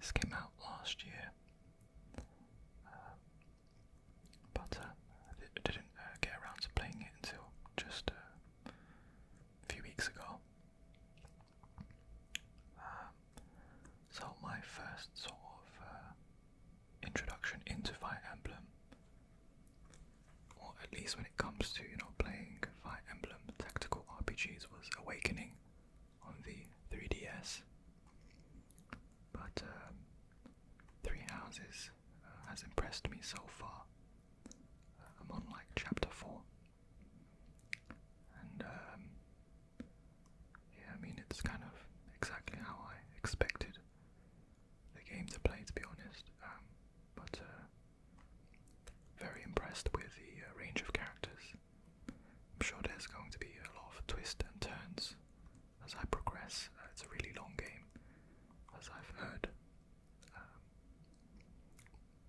This came out last year, but I didn't get around to playing it until just a few weeks ago. So my first sort of introduction into Fire Emblem, or at least when it comes to, playing Fire Emblem tactical RPGs, was Awakening on the 3DS. But Three Houses has impressed me so far. I'm on like chapter 4, and yeah, I mean, it's kind of exactly how I expected the game to play, to be honest. But very impressed with the range of characters. I'm sure there's going to be a lot of twists and turns as I progress. It's a really long game, as I've heard.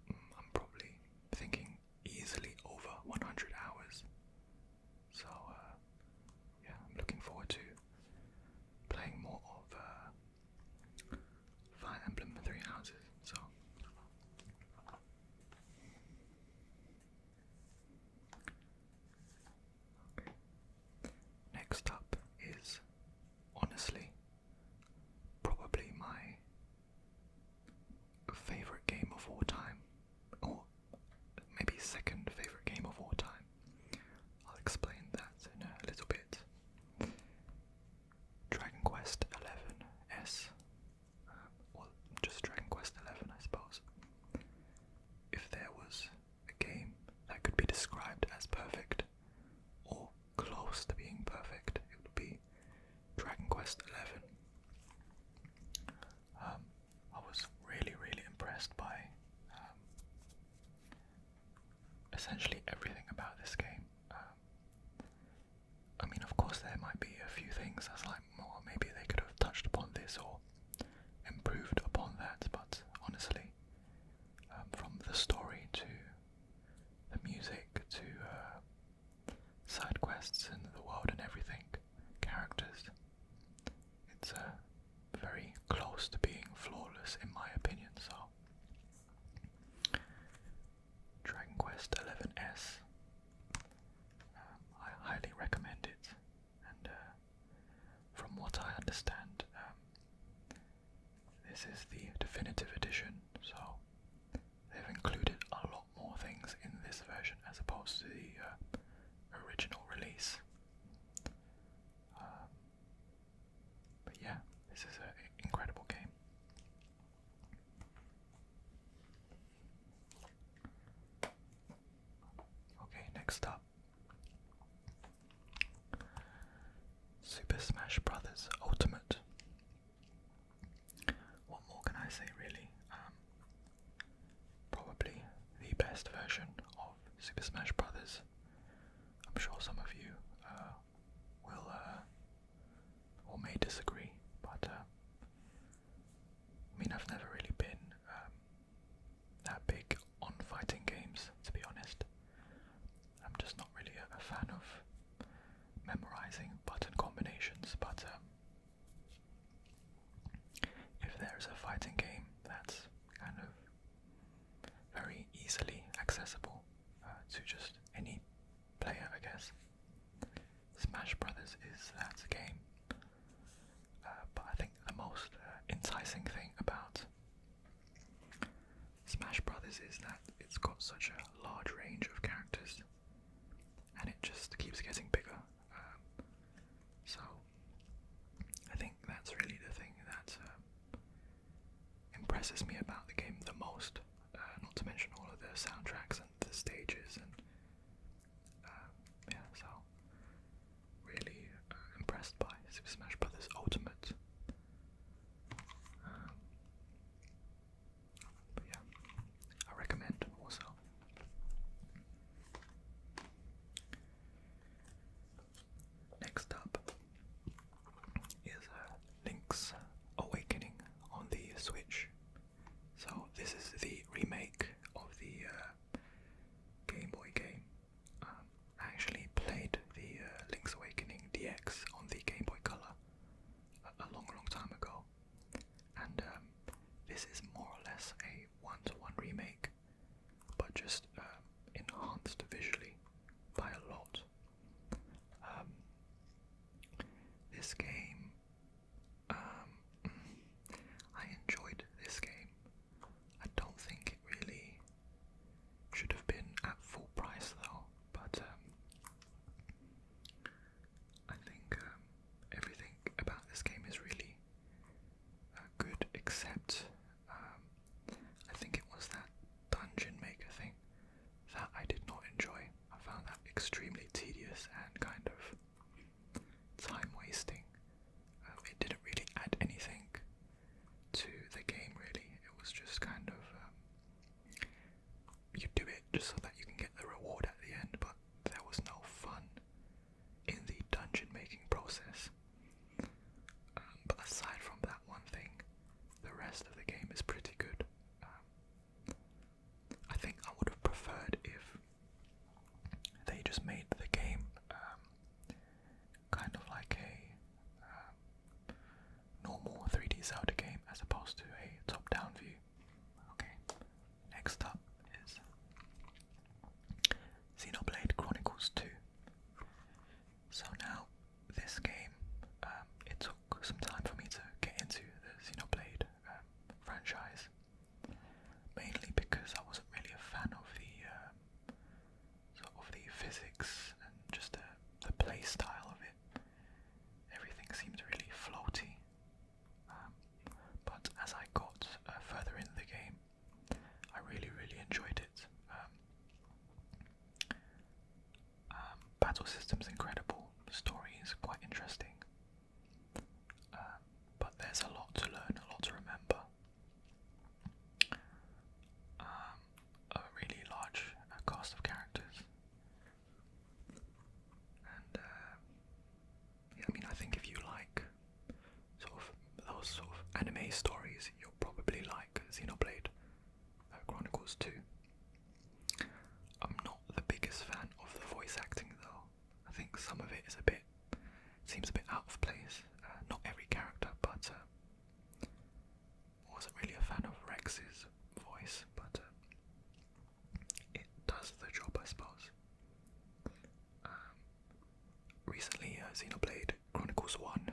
I'm probably thinking easily over 100 hours. So yeah, I'm looking forward to playing more of Fire Emblem Three Houses. So okay. Next up is honestly probably my favorite game of all time, or maybe second favorite game of all time. I'll explain that in a little bit. Dragon Quest XI-S, well, just Dragon Quest XI, I suppose. If there was a game that could be described as perfect, or close to being perfect, it would be Dragon Quest XI. I was really impressed by essentially everything about this game. I mean, of course there might be a few things that's like, well, maybe they could have touched upon this or improved upon that, but honestly, from the story to the music to side quests and the world and everything, characters, it's very close to being flawless in my opinion. So Dragon Quest XI-S, I highly recommend it, and from what I understand, this is the definitive edition, so they've included a lot more things in this version as opposed to the original release. But yeah, this is an incredible game. Okay, next up, Super Smash Bros. Ultimate. What more can I say, really? Probably the best version of Super Smash Bros. I'm sure some of you will or may disagree, but I mean, I've never really been that big on fighting games, to be honest. I'm just not really a fan of memorizing button combinations, but if there's a fighting game that's kind of very easily accessible to just any player, I guess, Smash Brothers is that game. But I think the most enticing thing about Smash Brothers is that it's got such a large range of characters, and it just keeps getting bigger. So I think that's really the thing that impresses me about the game the most, not to mention all of the soundtracks and the stages, and yeah, so really impressed by Super Smash Bros. Ultimate. But yeah, I recommend also. Next up is Link's Awakening on the Switch. So this is the remake of the Game Boy game. I actually played the Link's Awakening DX on the Game Boy Color less a one-to-one remake, but just enhanced visually by a lot. This game, I enjoyed this game. I don't think it really should have been at full price though, but I think everything about this game is really good, except I think it was that dungeon maker thing that I did not enjoy. I found that extremely tedious and kind of time wasting. It didn't really add anything to the game really. It was just kind of you do it just so that you can get the reward at the end, but there was no fun in the dungeon making process. But aside from that one thing, the rest of the game is pretty good. I think I would have preferred if they just made the game kind of like a normal 3D Zelda game as opposed to a top-down view. Okay, next up is Xenoblade Chronicles 2. So now, this game, it took some time for me to get into the Xenoblade franchise, mainly because I wasn't really a fan of the sort of the physics and just the play style of it. Everything seemed really floaty. But as I got further into the game, I really enjoyed it. Battle system's incredible, the story is quite interesting, but there's a lot to learn, a lot to remember. A really large cast of characters, and yeah, I mean, I think if you like sort of those sort of anime stories, you'll probably like Xenoblade Chronicles 2. I'm not the biggest fan of the voice acting though. I think some of it is seems a bit out of place. Not every character, but wasn't really a fan of Rex's voice, but it does the job, I suppose. Recently, Xenoblade Chronicles 1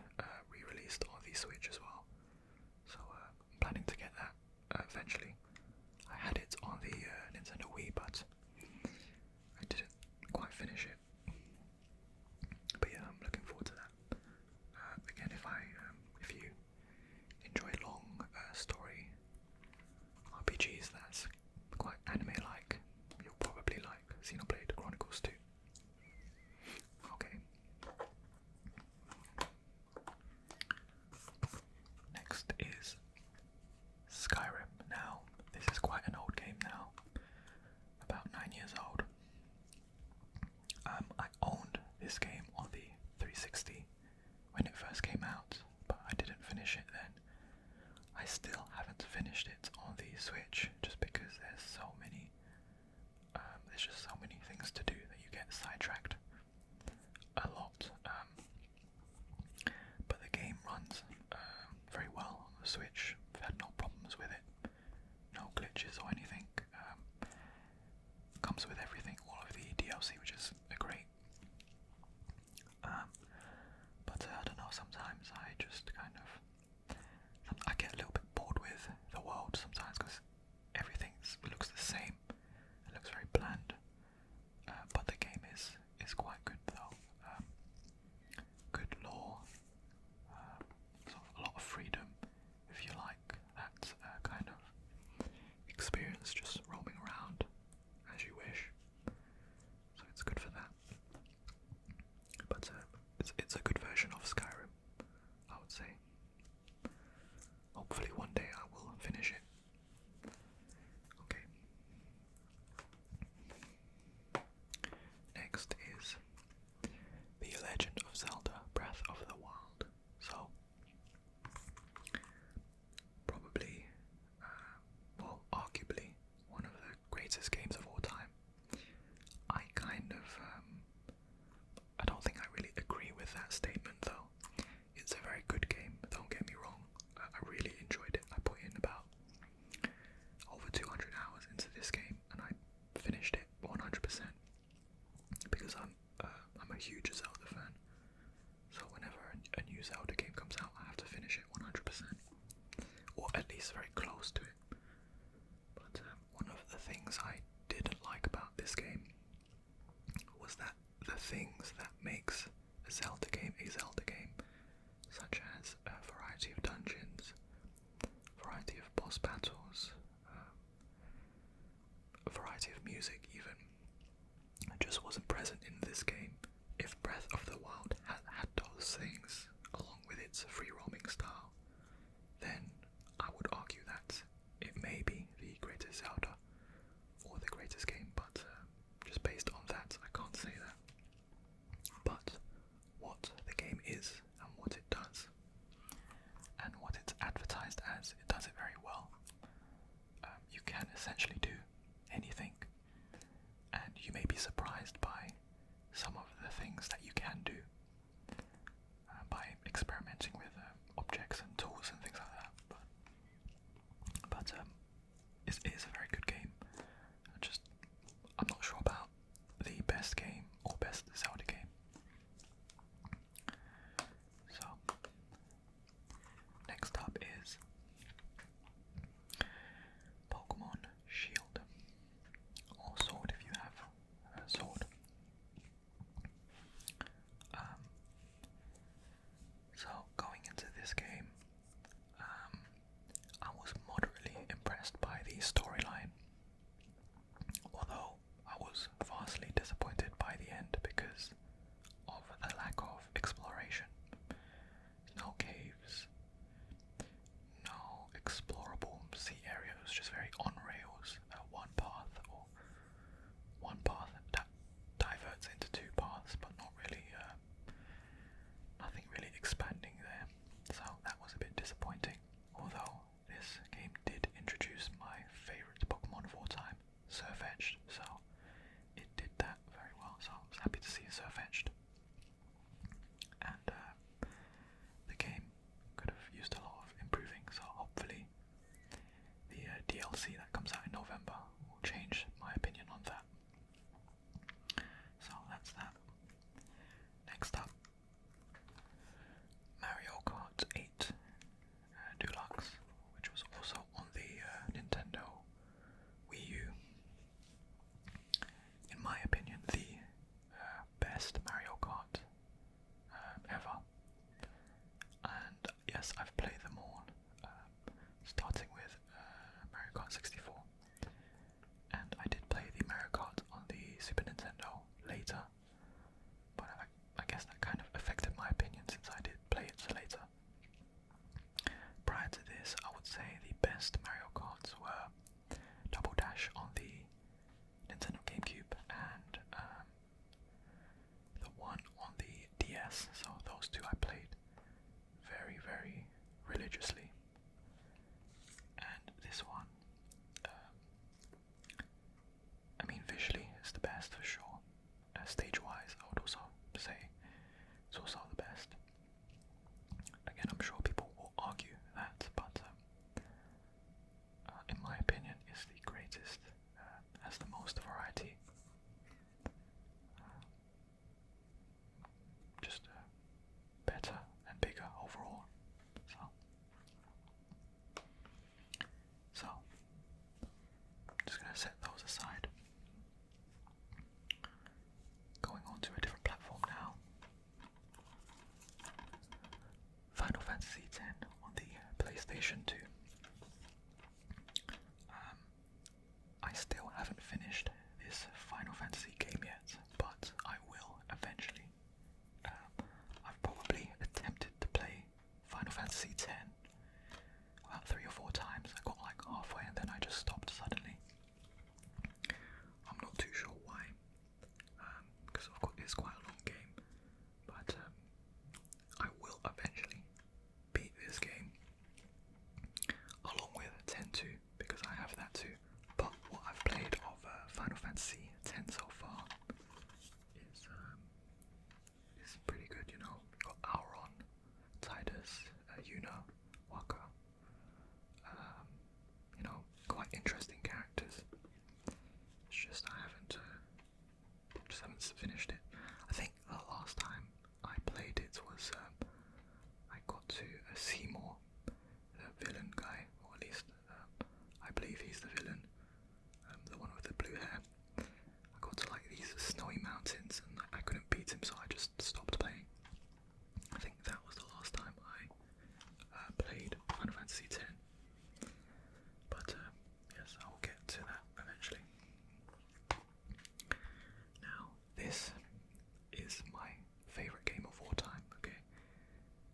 re-released on the Switch as well, so I'm planning to get that eventually. I had it on the Nintendo Wii, but I didn't quite finish it. But yeah, I'm looking forward to that. Again, if you enjoy long story RPGs that's quite anime-like, you'll probably like Xenoblade Chronicles 2. Okay. Next is Skyrim. Now, this is quite an old game now, about 9 years old. I owned this game on the 360 when it first came out, but I didn't finish it then. I still haven't finished it on the Switch, just because there's just so many things to do that you get sidetracked a lot. But the game runs very well on the Switch. I've had no problems with it, no glitches or anything. Comes with everything, all of the DLC, which is great. But I don't know, sometimes I just I get a little bit bored with the world sometimes, because everything looks the same. It looks very bland. But the game is quite good though. Good lore, sort of a lot of freedom if you like that kind of experience, just roaming around as you wish. So it's good for that. But it's a good version of Skyrim, I would say. Hopefully one day I will finish it. Okay. Next is The Legend of Zelda Breath of the Wild. So, probably, arguably, one of the greatest games of all time. I don't think I really agree with that statement though. It's a very good game, don't get me wrong. I really enjoyed it. I put in about this game was that the things that makes a Zelda game, such as a variety of dungeons, variety of boss battles, a variety of music even, just wasn't present in this game. If Breath of the Wild had those things, along with its free roaming style, then I would argue that it may be the greatest Zelda or the greatest game, but just based on that, I can't say that. But what the game is and what it does, and what it's advertised as, it does it very well. You can essentially do anything, and you may be surprised by some of the things that you can do by experimenting with objects and tools and things like that. But it is a very good game. I'm not sure about the best game or best Zelda game. So next up is Pokemon Shield, or Sword if you have a sword. So going into this game, I was moderately impressed by the storyline, although I was vastly disappointed by the end because of the lack of exploration. No caves, no explorable sea area. It was just very on rails, one path that diverts into two paths, but not really, nothing really expanding there. So that was a bit disappointing. Although this game did introduce my favourite Pokemon of all time, Surfetch'd, so it did that very well, so I was happy to see Surfetch'd. And the game could have used a lot of improving, so hopefully the DLC that comes out in November will change my opinion on that. So that's that. Next up, Mario Kart 8 Deluxe, which was also on the Nintendo Wii U. In my opinion, the best Mario Kart ever. And yes, I've played them all, starting with Mario Kart 64. And I did play the Mario Kart on the Super Nintendo later, but I guess that kind of affected my opinion since I did play it later. Prior to this, I would say the best Mario Karts were Double Dash on the Nintendo GameCube and the one on the DS, so those two I played very, very religiously. And this one, I mean, visually is the best for sure. Stage-wise, I would also say it's also the best. Again, I'm sure people will argue that, but in my opinion, it's the greatest, has the most variety. Just better and bigger overall. So just gonna set those aside. Going on to a different platform now. Final Fantasy X on the PlayStation 2. I still haven't finished this Final Fantasy game yet, but I will eventually. I've probably attempted to play Final Fantasy X about 3 or 4 times. I got like halfway and then I just stopped suddenly. I'm not too sure why, because of course it's quite a long game, but I will eventually beat this game along with 10-2 because I have that too. But what I've played of Final Fantasy X so far is pretty good, you know. We've got Auron, Tidus, Yuna, Waka, you know, quite interesting characters. It's just I haven't finished it. I think the last time I played it was I got to Seymour, the villain guy, or at least I believe he's the villain, the one with the blue hair. I mountains, and I couldn't beat him, so I just stopped playing. I think that was the last time I played Final Fantasy X. But yes, I'll get to that eventually. Now, this is my favourite game of all time, okay?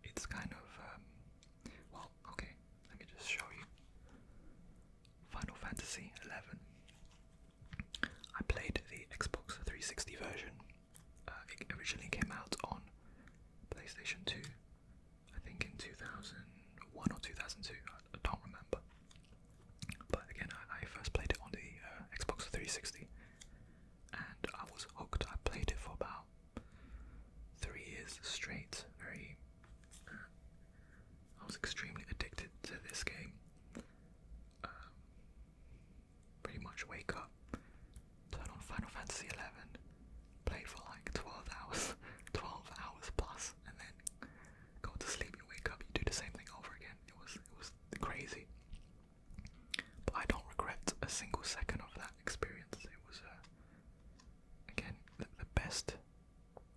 It's kind of, well, okay, let me just show you. Final Fantasy XI. I played the Xbox 360 version. It originally came out on PlayStation 2, I think in 2001 or 2002, I don't remember. But again, I first played it on the Xbox 360, and I was hooked. I played it for about 3 years straight. I was extremely addicted to this game. Pretty much wake up, turn on Final Fantasy XI, play for like 12 hours, 12 hours plus, and then go to sleep. You wake up, you do the same thing over again. It was crazy. But I don't regret a single second of that experience. It was, again, the best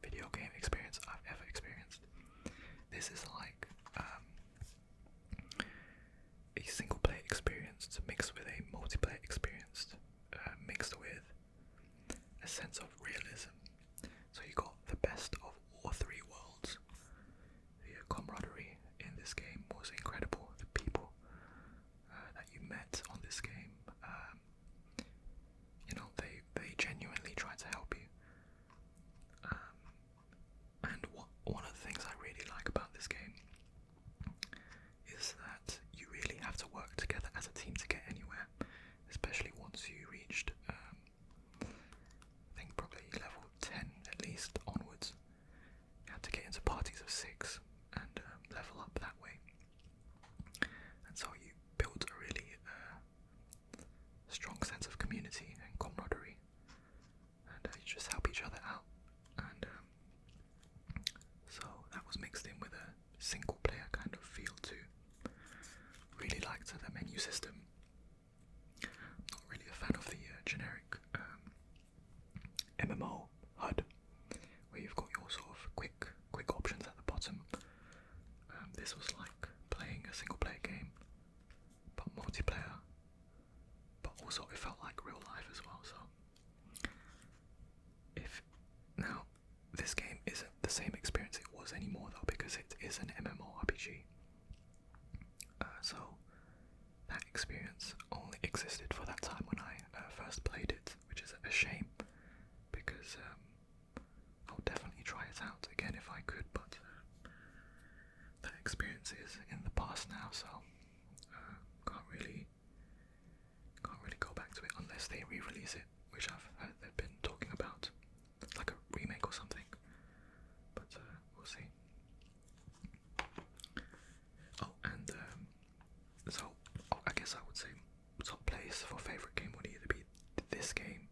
video game experience I've ever experienced. This is like a single player experience mixed with a multiplayer experience, mixed with a sense of realism. So you got the best of all three worlds. The camaraderie in this game was incredible. The people that you met on this game, you know, they genuinely try to help you. And one of the things I really like about this game is that you really have to work together as a team to get anywhere, especially once you reached, I think probably level 10 at least onwards. You had to get into parties of 6 and level up that way. And so you build a really strong sense of community and camaraderie, and you just help each other out. And so that was mixed in with a single player kind of feel too. Really liked the menu system. Not really a fan of the generic MMO HUD, where you've got your sort of quick options at the bottom. This was like playing a single player game, but multiplayer, but also it felt like real life as well. So now this game isn't the same experience it was anymore though, because it is an MMORPG. So that experience only existed for that time when I first played it, which is a shame, because I would definitely try it out again if I could, but that experience is in the past now, so can't really go back to it unless they re-release it, which I've heard they've been talking about, like a remake or something, but we'll see. Oh, and so I guess I would say top place for favourite game would either be this game.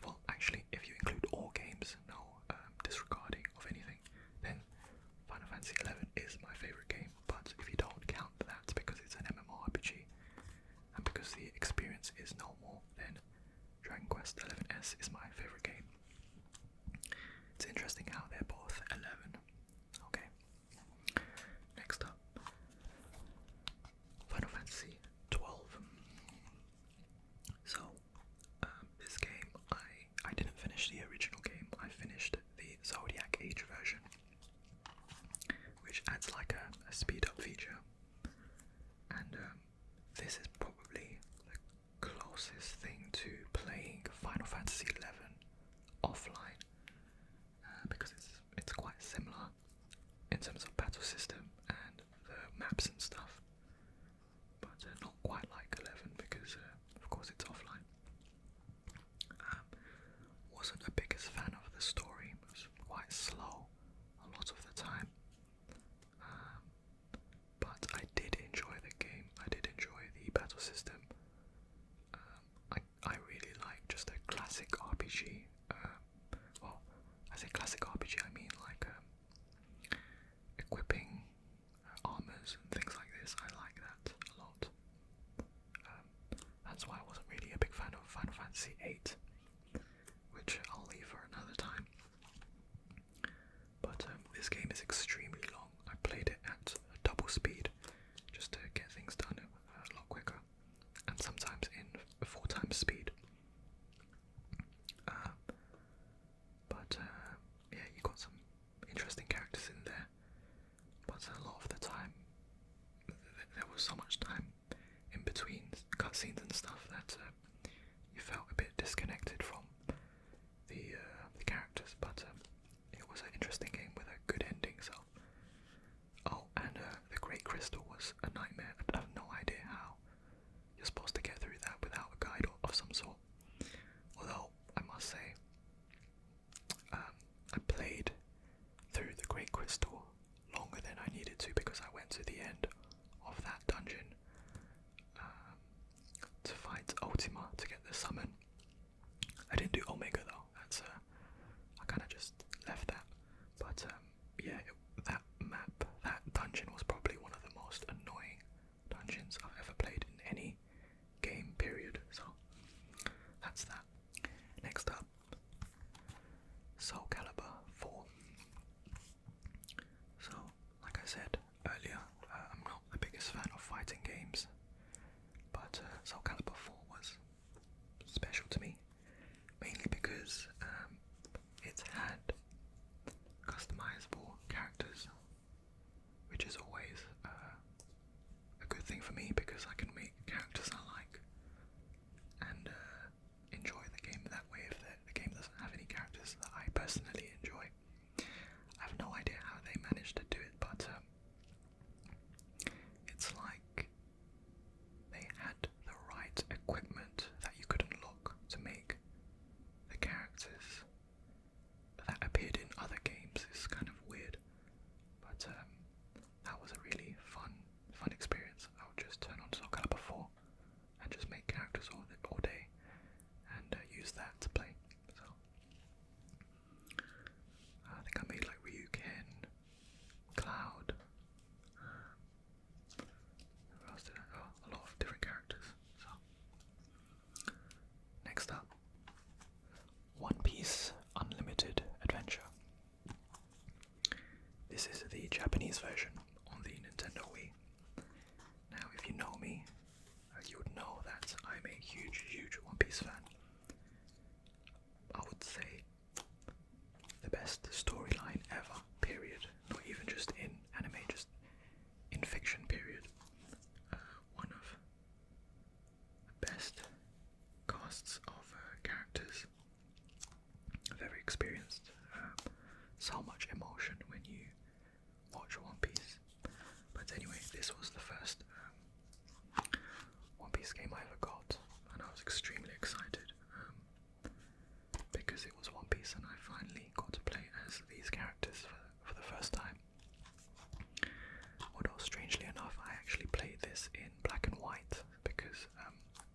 Well, actually, if you include all games, no disregarding of anything, then Final Fantasy XI is my favourite game. But if you don't count that because it's an MMORPG and because the experience is normal, then Dragon Quest XI-S is my favourite game. It's interesting how they're both 11. Okay. Next up, Final Fantasy 12. So, this game, I didn't finish the original game. I finished the Zodiac Age version, which adds like a speed up feature. And this is probably the closest thing to playing Final Fantasy XI offline, because it's quite similar in terms of battle system and the maps and stuff, but not quite like 11 because of course it's offline. Wasn't the biggest fan of the story. It was quite slow a lot of the time, but I did enjoy the game. I did enjoy the battle system. I really like just a classic RPG. Well, I say classic RPG, I mean like equipping armors and things like this. I like that a lot. That's why I wasn't really a big fan of Final Fantasy VIII, which I'll leave for another time. But this game is extremely long. I played it at double speed just to get things done a lot quicker, and sometimes in 4 times speed. But yeah, you got some interesting characters in there, but a lot of the time there was so much time in between cutscenes and stuff that you felt a bit disconnected from the characters. But it was an interesting game with a good ending. So, oh, and the Great Crystal was a nightmare. I have no idea how you're supposed to get through that without a guide of some sort. Although I must say, I played through the Great Crystal longer than I needed to, because I went to the end of that dungeon to fight Ultima to get the summon. I didn't do Omega though. That's I kind of just left that. But yeah, that map, that dungeon was probably one of the most annoying dungeons I've ever played in any game, period. So that's that. Next up, Soul Calibur 4. So, like I said earlier, I'm not the biggest fan of fighting games, but Soul Calibur 4 was special to me, mainly because it had customizable characters, which is always a good thing for me, because I can make characters I like and enjoy the game that way if the game doesn't have any characters that I personally enjoy. I have no idea how they managed to do it, but it's like they had the right equipment that you could unlock to make the characters that appeared in other games. Is kind of weird, but that was a really fun experience. I would just turn on Soul Calibur 4 and just make characters all day and use that to play. So I think I made like Ryu, Ken, Cloud. Who else did I? Oh, a lot of different characters. So next up, One Piece Unlimited Adventure. This is the Japanese version on the Nintendo Wii. Now, if you know me, you would know that I'm a huge One Piece fan. I would say the best storyline ever, period. Not even just in anime, just in fiction, period. One of the best casts of characters I've ever experienced. So much emotion when you watch One Piece. But anyway, this was the first One Piece game I ever got, and I was extremely excited because it was One Piece and I finally got to play as these characters for the first time. Although strangely enough, I actually played this in black and white because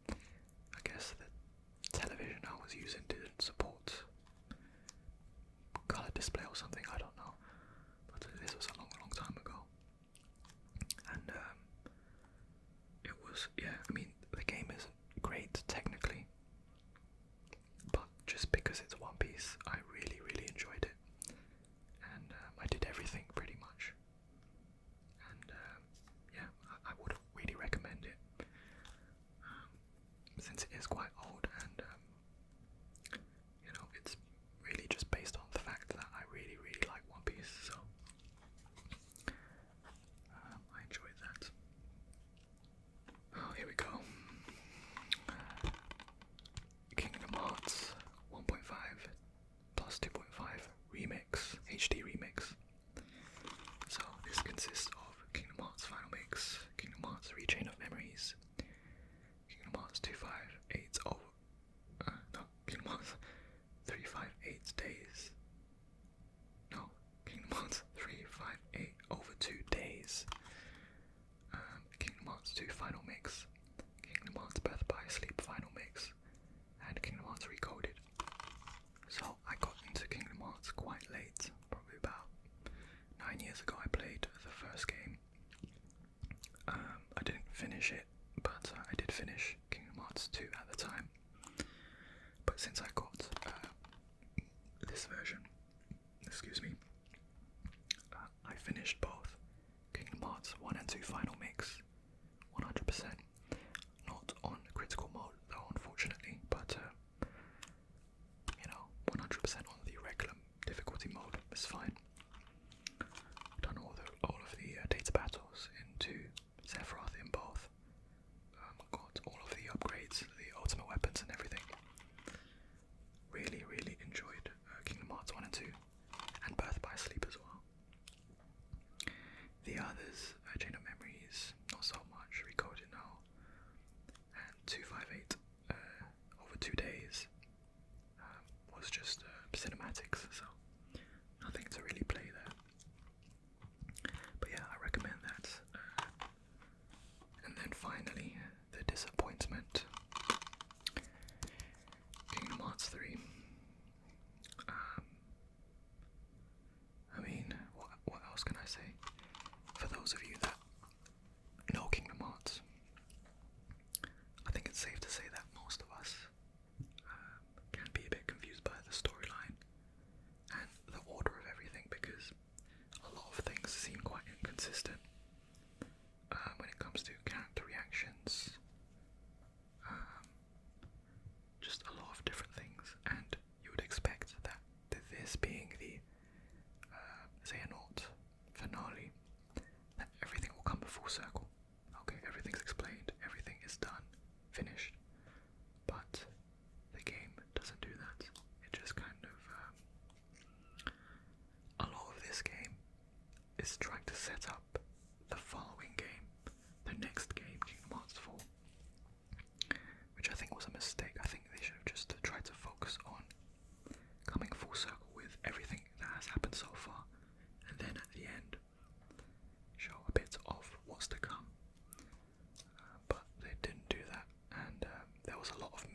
I guess the television I was using didn't support color display or something, I don't know. But this was a long time ago. And it was, yeah, I mean, the game isn't great technically, but just because it's One Piece, I really enjoyed it. And I did everything pretty much. And yeah, I would really recommend it. Since it is quite old, and you know, it's really just based on the fact that I really like One Piece, so I enjoyed that. Oh, here we go. Kingdom Hearts 1.5 plus 2.5 remix, HD remix. So this consists of Kingdom Hearts Final Mix, Kingdom Hearts Rechain of Memories, Kingdom Hearts 258 Kingdom Hearts 358 Days. No, Kingdom Hearts 358 over 2 days. Kingdom Hearts 2 Final Mix, Kingdom Hearts Birth by Sleep Final Mix, and Kingdom Hearts Recoded. So I got into Kingdom Hearts quite late, probably about 9 years ago I played the first game. I didn't finish it, but I did finish Kingdom Hearts 2 at the time. But since I got this version, excuse me,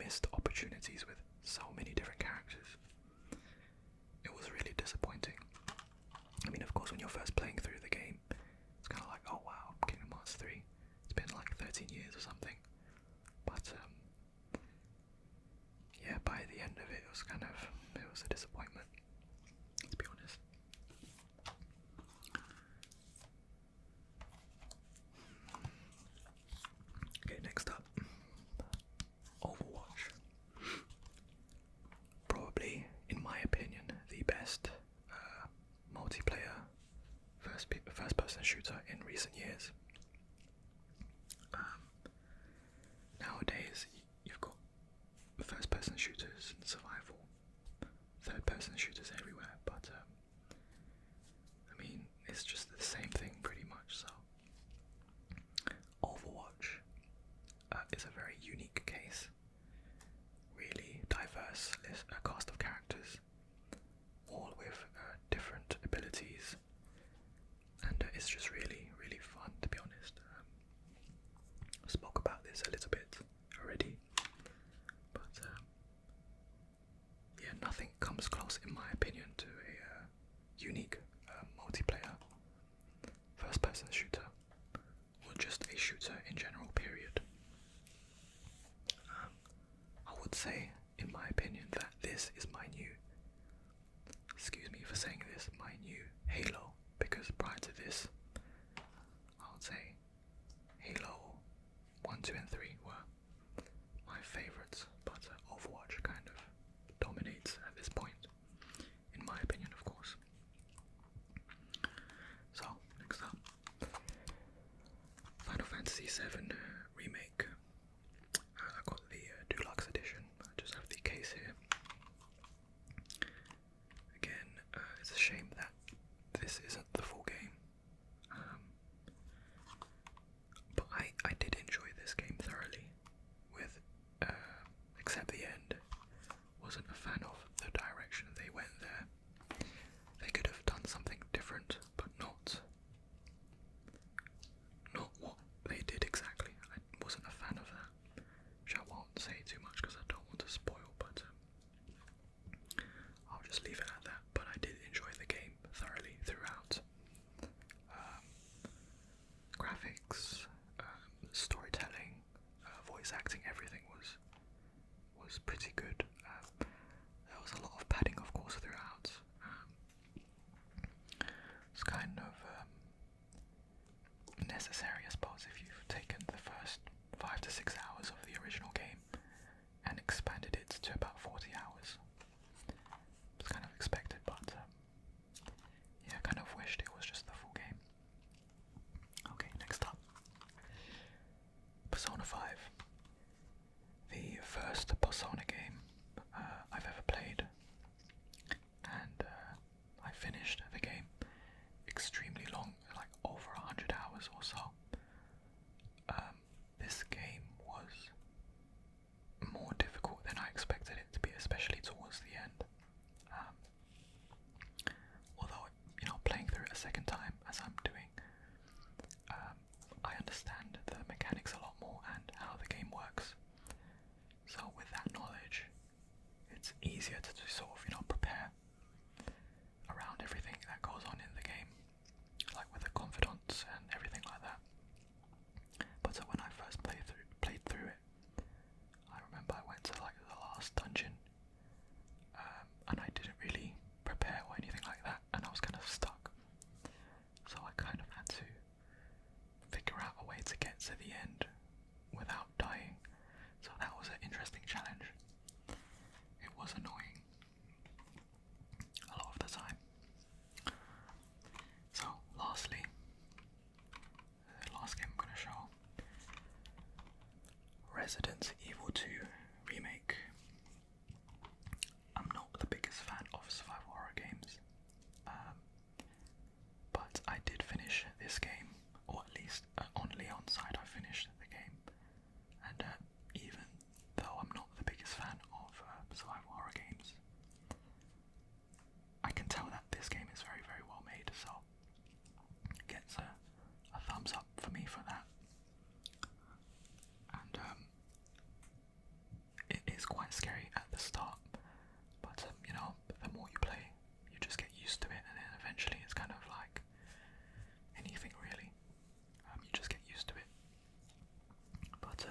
missed opportunities with so many different characters. It was really disappointing. I mean, of course, when you're first playing through the game, it's kind of like, oh wow, Kingdom Hearts 3. It's been like 13 years or something. But yeah, by the end of it, it was a disappointment, to be honest. Okay, next up, Overwatch. Probably, in my opinion, the best multiplayer first-person shooter in recent years. Nowadays, you've got first-person shooters and survival, third-person shooters everywhere, but I mean, it's just the same thing pretty much. So, Overwatch is a very unique case. Really diverse cast of characters, all with different abilities, and it's just really, really fun, to be honest. I spoke about this a little bit already, but yeah, nothing comes close, in my opinion, to a unique multiplayer first-person shooter, or just a shooter in general, period. I would say, in my opinion, that this is my new, excuse me for saying this, my new Halo, because prior to this, I would say Halo 1, 2 and 3 were my favourites, but Overwatch kind of dominates at this point, in my opinion, of course. So, next up, Final Fantasy VII Remake. I got the Deluxe Edition. I just have the case here. Again, it's a shame that this isn't the full game. But I did enjoy this game thoroughly, with except the end. Wasn't a fan of the direction they went there. They could have done something different, but not what they did exactly. I wasn't a fan of that, which I won't say too much because I don't want to spoil, but I'll just leave it at that. But I did enjoy the game thoroughly throughout. Graphics, storytelling, voice acting, everything was pretty good. There was a lot of padding, of course, throughout. It's kind of necessary, I suppose, if you've taken the first 5 to 6 hours of the original game and expanded it to about 40 hours. It's kind of expected, but yeah, I kind of wished it was just the full game. Okay, next up, Persona 5. The first Persona game I've ever played, and I finished the game extremely long, like over 100 hours or so. This game was more difficult than I expected it to be, especially towards the end. Although, playing through it a second time, as I'm doing, I understand the mechanics a lot more and how the game works. So with that knowledge, it's easier to just sort of, prepare around everything that goes on in the game, like with the confidants and everything like that. But so when I first played through it, I remember I went to like the last dungeon, and I didn't really prepare or anything like that, and I was kind of stuck. So I kind of had to figure out a way to get to the end without dying. So that was an interesting challenge. It was annoying a lot of the time. So lastly, the last game I'm going to show, Resident Evil 2 Remake. I'm not the biggest fan of survival horror games, but I did finish this game, or at least on Leon's side I finished the game, and even though I'm not the biggest fan of survival horror games, I can tell that this game is very, very well made, so it gets a thumbs up for me for that. And is quite scary at the start, but you know, the more you play, you just get used to it, and then eventually it's kind of like anything really. You just get used to it. But